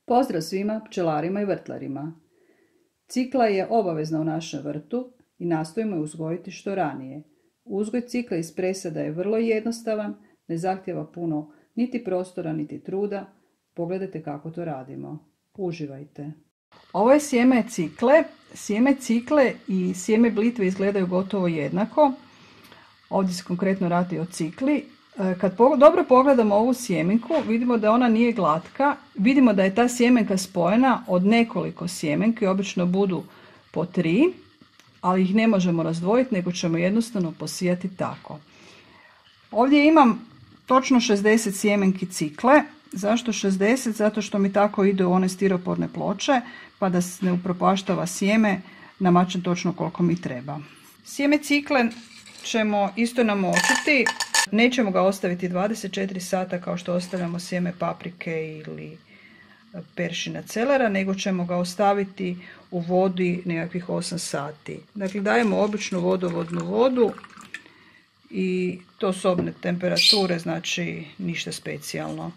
Pozdrav svima pčelarima i vrtlarima. Cikla je obavezna u našem vrtu i nastojimo je uzgojiti što ranije. Uzgoj cikla iz presada je vrlo jednostavan, ne zahtjeva puno niti prostora niti truda. Pogledajte kako to radimo. Uživajte. Ovo je sjeme cikle. Sjeme cikle i sjeme blitve izgledaju gotovo jednako. Ovdje se konkretno radi o cikli. Kad dobro pogledamo ovu sjemenku, vidimo da ona nije glatka. Vidimo da je ta sjemenka spojena od nekoliko sjemenki, obično budu po 3, ali ih ne možemo razdvojiti, nego ćemo jednostavno posijati tako. Ovdje imam točno 60 sjemenki cikle. Zašto 60? Zato što mi tako ide u one stiroporne ploče, pa da se ne upropaštava sjeme, namačem točno koliko mi treba. Sjeme cikle ćemo isto namočiti. Nećemo ga ostaviti 24 sata kao što ostavljamo sjeme paprike ili peršina celera, nego ćemo ga ostaviti u vodi nekakvih 8 sati. Dakle, dajemo običnu vodovodnu vodu i to sobne temperature, znači ništa specijalno.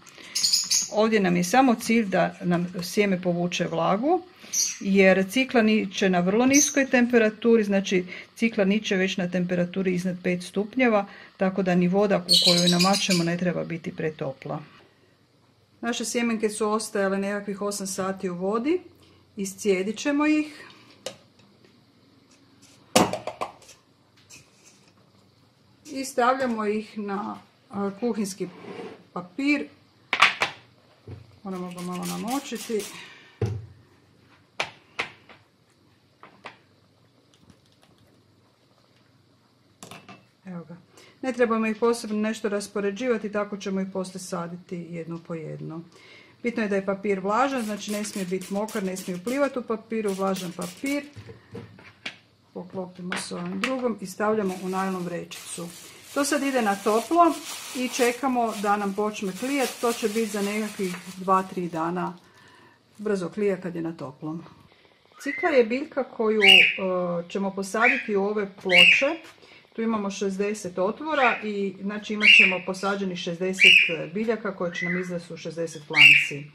Ovdje nam je samo cilj da nam sjeme povuče vlagu, jer cikla niče na vrlo niskoj temperaturi, znači cikla niče već na temperaturi iznad 5 stupnjeva, tako da ni voda u koju namačemo ne treba biti pretopla. Naše sjemenke su ostajale nekakvih 8 sati u vodi, iscijedit ćemo ih. I stavljamo ih na kuhinski papir. Moramo ga malo namočiti. Evo ga. Ne trebamo ih posebno nešto raspoređivati, tako ćemo ih poslije saditi jedno po jedno. Bitno je da je papir vlažan, znači ne smije biti mokar, ne smije uplivati u papiru, vlažan papir. Poklopimo s ovim drugom i stavljamo u najlon vrećicu. To sad ide na toplo i čekamo da nam počne klijati. To će biti za nekakvih 2-3 dana. Brzo klija kad je na toplom. Cikla je biljka koju ćemo posaditi u ove ploče. Tu imamo 60 otvora i znači imat ćemo posađeni 60 biljaka koje će nam izrasti u 60 planci.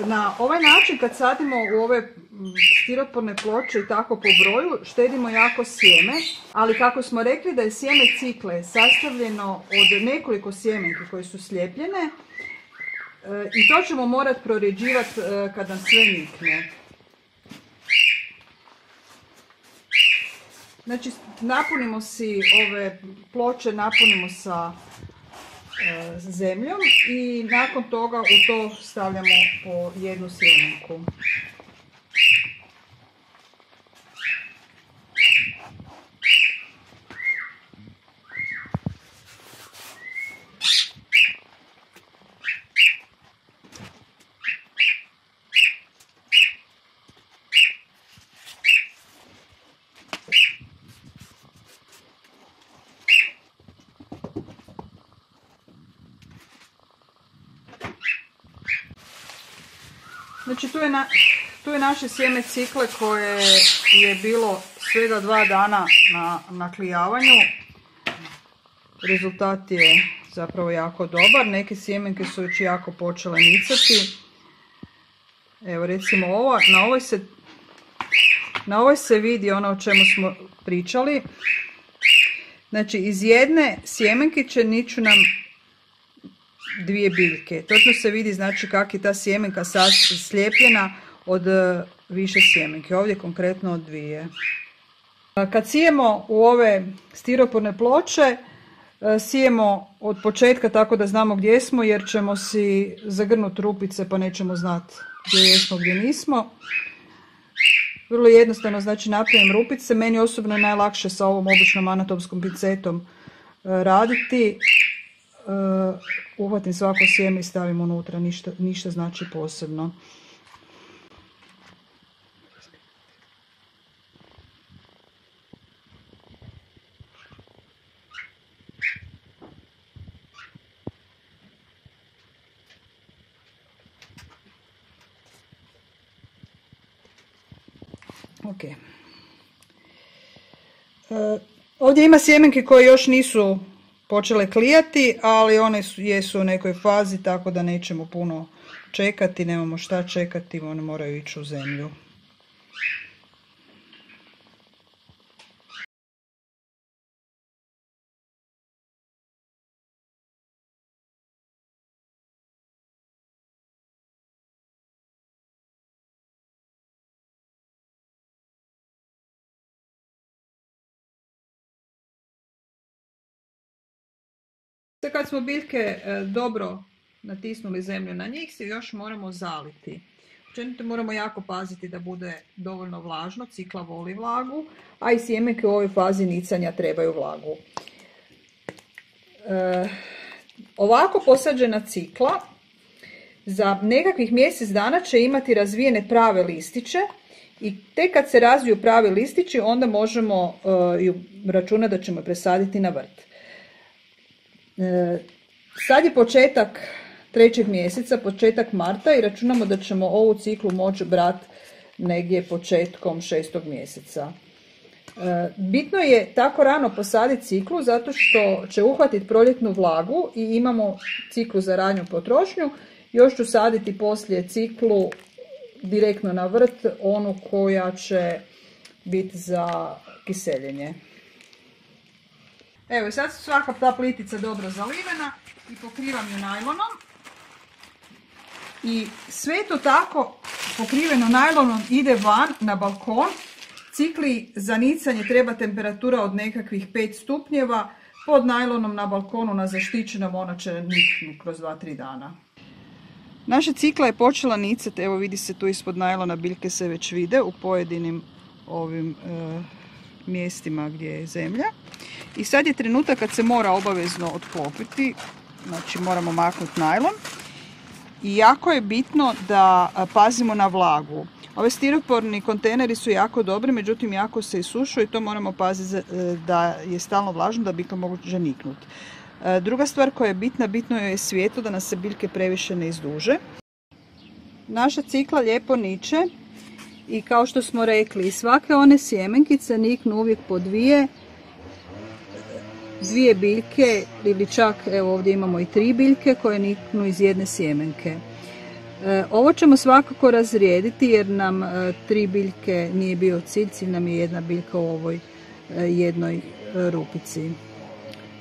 Na ovaj način kad sadimo u ove stiroporne ploče i tako po broju, štedimo jako sjeme, ali kako smo rekli da je sjeme cikle sastavljeno od nekoliko sjemenki koje su slijepljene, i to ćemo morati prorjeđivati kad nam sve nikne. Znači napunimo si ove ploče, napunimo sa zemljom i nakon toga u to stavljamo po jednu sjemenku. Znači tu je naše sjeme cikle koje je bilo svega 2 dana na klijavanju. Rezultat je zapravo jako dobar. Neke sjemenke su već jako počele nicati. Evo recimo ova, na ovoj se vidi ono o čemu smo pričali. Znači iz jedne sjemenke će niću nam 2 biljke. Točno se vidi znači kako je ta sjemenka slijepljena od više sjemenke. Ovdje konkretno od 2. Kad sijemo u ove stiroporne ploče, sijemo od početka tako da znamo gdje smo, jer ćemo si zagrnuti rupice pa nećemo znati gdje jesmo, gdje nismo. Vrlo jednostavno, znači napravim rupice. Meni osobno je najlakše sa ovom običnom anatomskom pincetom raditi. Uhvatim svako sjeme i stavim unutra, ništa znači posebno. Ok. Ovdje ima sjemenke koje još nisu počele klijati, ali one jesu u nekoj fazi, tako da nećemo puno čekati, nemamo šta čekati, one moraju ići u zemlju. Kad smo biljke dobro natisnuli zemlju na njih, se još moramo zaliti. Općenito moramo jako paziti da bude dovoljno vlažno, cikla voli vlagu, a i sjemenke u ovoj fazi nicanja trebaju vlagu. Ovako posađena cikla za nekakvih mjesec dana će imati razvijene prave listiće i tek kad se razviju pravi listići onda možemo računati da ćemo presaditi na vrt. Sad je početak 3. mjeseca, početak marta i računamo da ćemo ovu ciklu moći brati negdje početkom 6. mjeseca. Bitno je tako rano posaditi ciklu zato što će uhvatiti proljetnu vlagu i imamo ciklu za ranju potrošnju. Još ću saditi poslije ciklu direktno na vrt, onu koja će biti za kiseljenje. Evo, sad su svaka ta plitica dobro zalivena i pokrivam ju najlonom. I sve to tako pokriveno najlonom ide van na balkon. Cikli za nicanje treba temperatura od nekakvih 5 stupnjeva. Pod najlonom na balkonu na zaštićenom ona će niknuti kroz 2-3 dana. Naša cikla je počela nicati, evo vidi se tu ispod najlona, biljke se već vide u pojedinim ovim mjestima gdje je zemlja. I sad je trenutak kad se mora obavezno otklopiti, znači moramo maknuti najlon. I jako je bitno da pazimo na vlagu. Ove stiroporni kontejneri su jako dobri, međutim jako se isušuju i to moramo paziti da je stalno vlažno da biljka može niknuti. Druga stvar koja je bitna, bitno je svjetlo da nas se biljke previše ne izduže. Naša cikla lijepo niče i kao što smo rekli, svake one sjemenkice niknu uvijek po dvije biljke ili čak evo ovdje imamo i 3 biljke koje niknu iz jedne sjemenke. Ovo ćemo svakako razrijediti jer nam 3 biljke nije bio cilj, cilj nam je jedna biljka u ovoj jednoj rupici.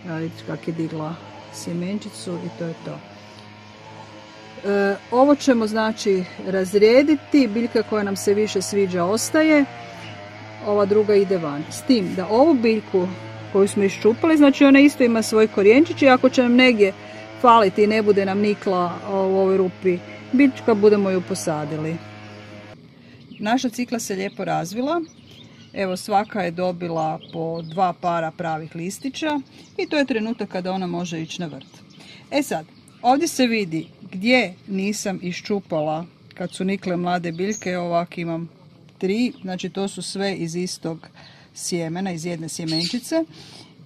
Vidite kako je digla sjemenčicu i to je to. Ovo ćemo znači razrijediti, biljka koja nam se više sviđa ostaje, ova druga ide van. S tim da ovu biljku koju smo iščupali, znači ona isto ima svoj korijenčić i ako će nam negdje faliti i ne bude nam nikla u ovoj rupi biljčka, budemo ju posadili. Naša cikla se lijepo razvila. Evo svaka je dobila po 2 para pravih listića i to je trenutak kada ona može ići na vrt. E sad, ovdje se vidi gdje nisam iščupala kad su nikle mlade biljke, ovak imam 3, znači to su sve iz istog sjemena, iz jedne sjemenčice.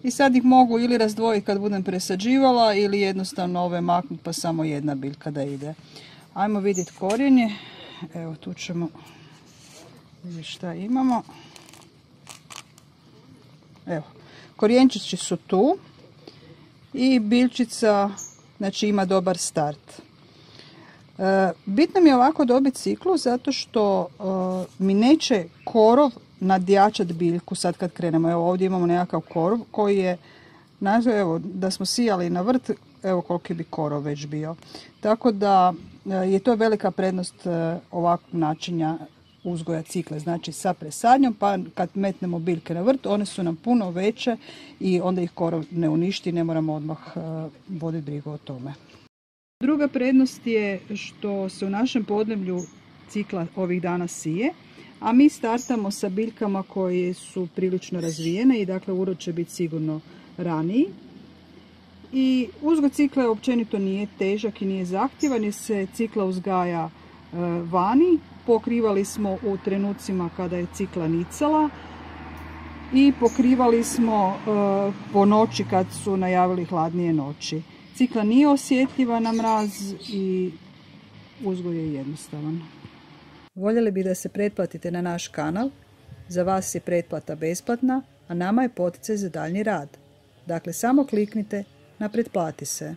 I sad ih mogu ili razdvojiti kad budem presađivala ili jednostavno ove maknuti pa samo jedna biljka da ide. Ajmo vidjeti korijenje. Evo tu ćemo vidjeti šta imamo. Evo, korijenčići su tu i biljčica znači ima dobar start. Bitno mi je ovako dobiti ciklu zato što mi neće korov nadjačati biljku sad kad krenemo. Evo ovdje imamo nekakav korov koji je, evo da smo sijali na vrt, evo koliki bi korov već bio. Tako da je to velika prednost ovakvog načina uzgoja cikle, znači sa presadnjom, pa kad metnemo biljke na vrt, one su nam puno veće i onda ih korov ne uništi, ne moramo odmah voditi brigu o tome. Druga prednost je što se u našem podneblju cikla ovih dana sije, a mi startamo sa biljkama koje su prilično razvijene i dakle urod će biti sigurno raniji. I uzgoj cikle općenito nije težak i nije zahtjevan jer se cikla uzgaja vani. Pokrivali smo u trenucima kada je cikla nicala i pokrivali smo po noći kad su najavili hladnije noći. Cikla nije osjetljiva na mraz i uzgoj je jednostavan. Voljeli bi da se pretplatite na naš kanal. Za vas je pretplata besplatna, a nama je poticaj za daljnji rad. Dakle, samo kliknite na pretplati se.